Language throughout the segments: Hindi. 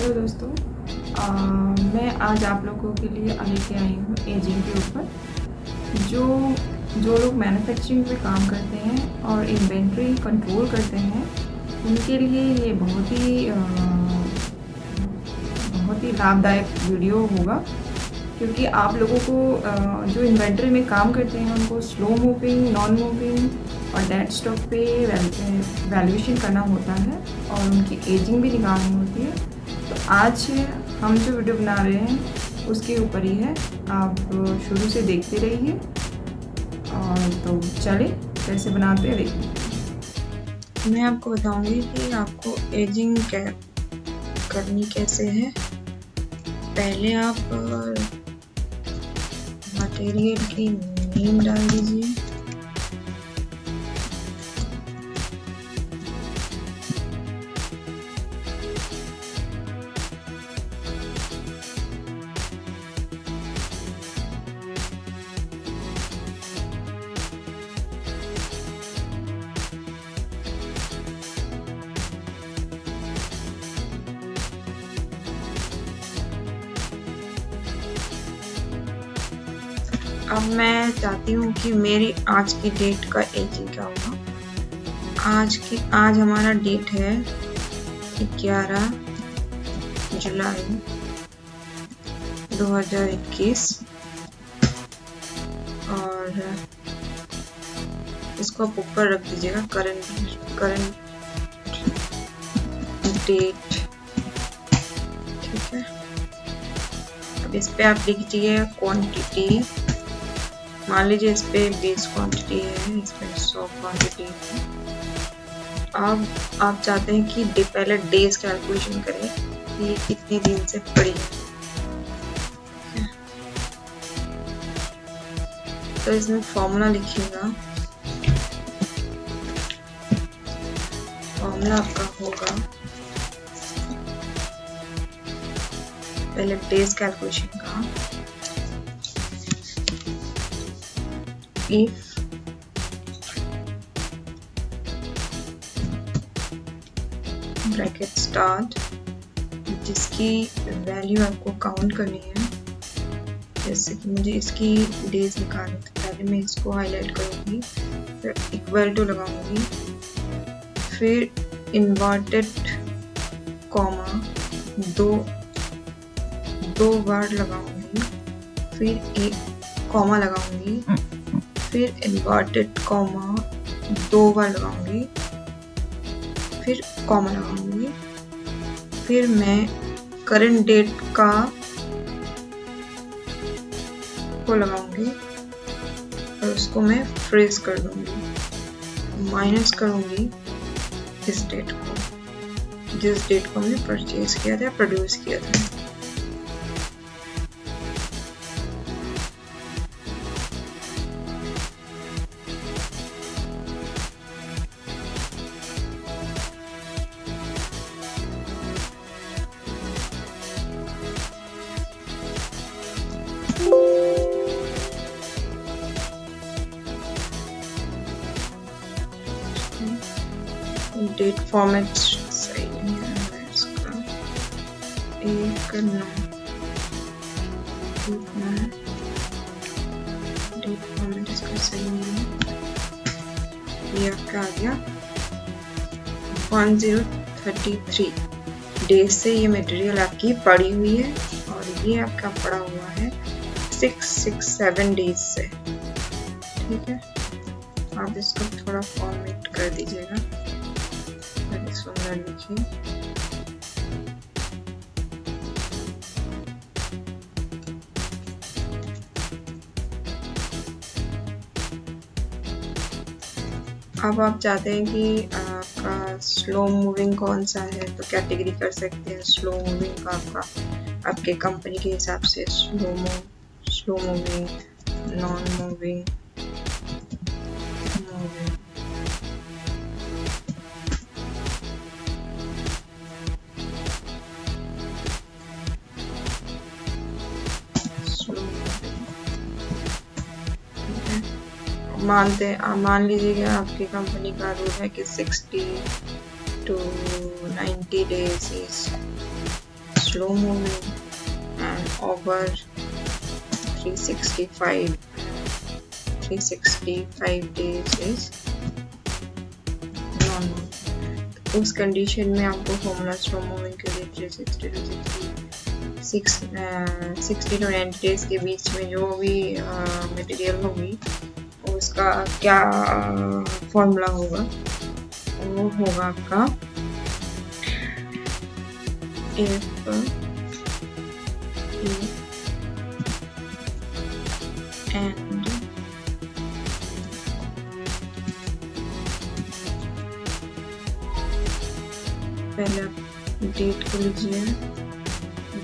हेलो दोस्तों, मैं आज आप लोगों के लिए लेके आई हूँ एजिंग के ऊपर। जो लोग मैन्युफैक्चरिंग में काम करते हैं और इन्वेंट्री कंट्रोल करते हैं, उनके लिए ये बहुत ही लाभदायक वीडियो होगा, क्योंकि आप लोगों को जो इन्वेंट्री में काम करते हैं उनको स्लो मूविंग, नॉन मूविंग और डेड स्टॉक पे वैल्यूएशन करना होता है और उनकी एजिंग भी निकालनी होती है। तो आज हम जो वीडियो बना रहे हैं उसके ऊपर ही है, आप शुरू से देखते रहिए। और तो चलिए कैसे बनाते हैं देखिए। मैं आपको बताऊंगी कि आपको एजिंग करनी कैसे है। पहले आप मटेरियल की नेम डाल दीजिए। अब मैं चाहती हूँ कि मेरी आज की डेट का एजिंग क्या होगा। आज हमारा डेट है 11 जुलाई 2021 और इसको आप ऊपर रख दीजिएगा करंट डेट। ठीक है, अब इस पे आप लिख दीजिए क्वांटिटी। मान लीजिए इस पे 20 क्वांटिटी है, इस पे 100 क्वांटिटी है। अब आप चाहते हैं कि पहले डेज कैलकुलेशन करें कि ये कितने दिन से पड़ी है। तो इसमें फॉर्मूला लिखिएगा। फॉर्मूला आपका होगा पहले डेज कैलकुलेशन का। if ब्रैकेट स्टार्ट, जिसकी वैल्यू आपको काउंट करनी है, जैसे कि मुझे इसकी डेज निकालनी है, तो पहले मैं इसको हाईलाइट करूंगी, फिर इक्वल टू लगाऊंगी, फिर इन्वर्टेड कॉमा दो बार लगाऊंगी, फिर एक कॉमा लगाऊंगी, फिर इन्वर्टेड कॉमा 2 बार लगाऊंगी, फिर कॉमा लगाऊंगी, फिर मैं करंट डेट को लगाऊंगी और उसको मैं फ्रीज कर दूंगी, माइनस करूंगी इस डेट को, जिस डेट को हमने परचेज किया था, प्रोड्यूस किया था। डेट फॉर्मेट सही नहीं है इसका, एक डेट फॉर्मेट इसका सही नहीं है। ये आपका आ गया 1033 डेज से ये मटेरियल आपकी पड़ी हुई है, और ये आपका पड़ा हुआ है 667 डेज से। ठीक है, आप इसको थोड़ा फॉर्मेट कर दीजिएगा, सुंदर लिखिए। अब आप चाहते हैं कि आपका स्लो मूविंग कौन सा है, तो कैटेगरी कर सकते हैं। स्लो मूविंग का आपके कंपनी के हिसाब से स्लो मूविंग, नॉन मूविंग, मान लीजिए कि आपकी कंपनी का रूल है कि 60 to 90 days is slow moving, and over 365 days is non-moving। उस कंडीशन में आपको फॉर्मूला स्लो मूविंग के लिए 360 to 90 डेज के बीच में जो भी मटेरियल होगी उसका क्या फॉर्मूला होगा, वो होगा आपका if and पहले आप डेट को लीजिए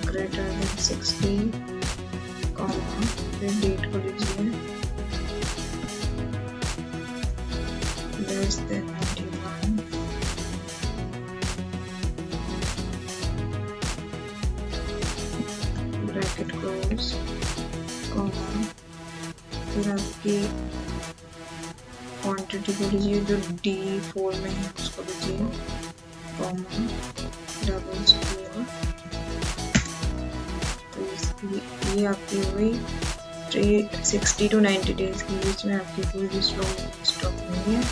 ग्रेटर देन 60, फिर डेट को लीजिए लेस देन 91, ब्रैकेट क्लोज, फिर आपकी क्वांटिटी को लीजिए जो D4 में है उसको लीजिए, डबल स्क्वायर, तो ये आपकी हो गई 360 to 90 डेज के बीच में आपकी कोई भी स्लो स्टॉक नहीं है,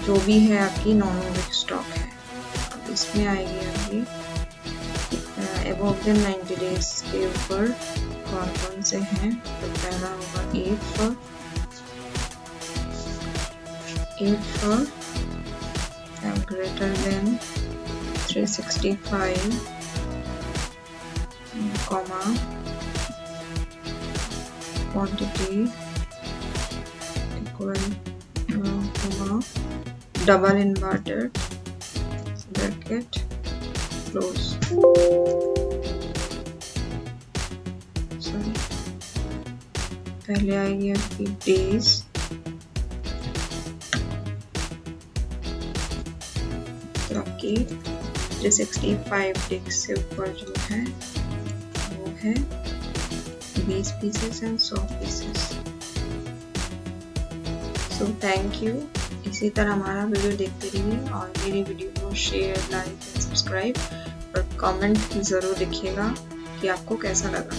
जो भी है आपकी नॉन मूविंग स्टॉक है। अब इसमें आएगी आपकी अबव देन 90 डेज के ऊपर कौन कौन से हैं, तो पहला होगा if greater than 365, comma, quantity equal comma, double inverted bracket close, sorry, पहले आएगी आपकी डेज, तो आपकी 365 डेज से ऊपर जो है वो है 20 pieces and 100 pieces. So thank you. इसी तरह हमारा वीडियो देखते रहिए और मेरी वीडियो को शेयर, लाइक एंड सब्सक्राइब और कमेंट ज़रूर लिखिएगा कि आपको कैसा लगा।